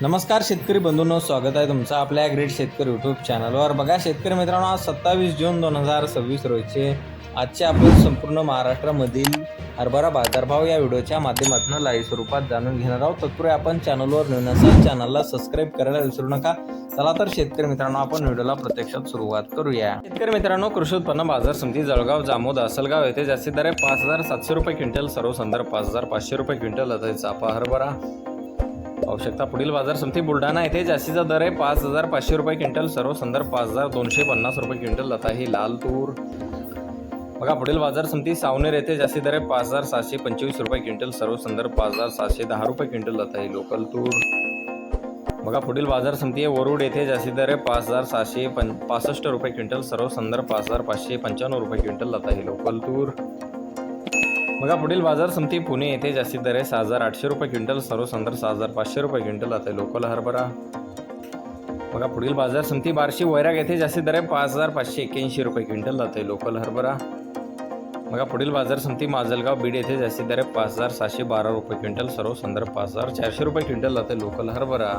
नमस्कार शेतकरी बंधूंनो, स्वागत आहे तुमचं आपल्या ॲग्रीड शेतकरी यूट्यूब चॅनलवर। बघा शेतकरी मित्रांनो, आज 27 जून 2026 रोजचे आजचे आपण संपूर्ण महाराष्ट्रामधील हरभरा बाजारभाव या व्हिडिओच्या माध्यमातून लाईव्ह स्वरूपात जाणून घेणार आहोत। तत्पूर्वी आपण चॅनलवर नवीन असाल चॅनलला सबस्क्राईब करायला विसरू नका। चला तर शेतकरी मित्रांनो, आपण व्हिडिओला प्रत्यक्षात सुरुवात करूया। शेतकरी मित्रांनो, कृषी उत्पन्न बाजार समिती जळगाव जामोद असलगाव येथे जास्तीत दर 5700 रुपये क्विंटल, सर्वसंदर्भ 5500 रुपये क्विंटल आता चाफा हरभरा। आवश्यकता पुढील बाजार समिती बुलढाणा येथे जास्तीचा दर आहे 5500 रुपये क्विंटल, सर्वसंदर्भ 5250 रुपये क्विंटल आता ही लाल तूर। बघा पुढील बाजार समिती सावनेर येथे जास्ती दर आहे 5725 रुपये क्विंटल, सर्वसंदर्भ 5710 रुपये क्विंटल आता ही लोकल तूर। बघा पुढील बाजार समिती आहे वरुड येथे जास्ती दर आहे 5765 रुपये क्विंटल, सर्वसंदर्भ 5595 रुपये क्विंटल आता ही लोकल तूर। बघा पुढील बाजार समिती पुणे येथे जास्तीत दर आहे 6800 रुपये क्विंटल, सर्वसंदर्भ 6500 रुपये क्विंटल आता लोकल हरभरा। बघा पुढील बाजार समिती बार्शी वैराग येथे जास्तीत दर आहे 5581 रुपये क्विंटल आता लोकल हरभरा। बघा पुढील बाजार समिती माजलगाव बीड येथे जास्तीत दर आहे 5712 रुपये क्विंटल, सर्वसंदर्भ 5400 रुपये क्विंटल आता लोकल हरभरा।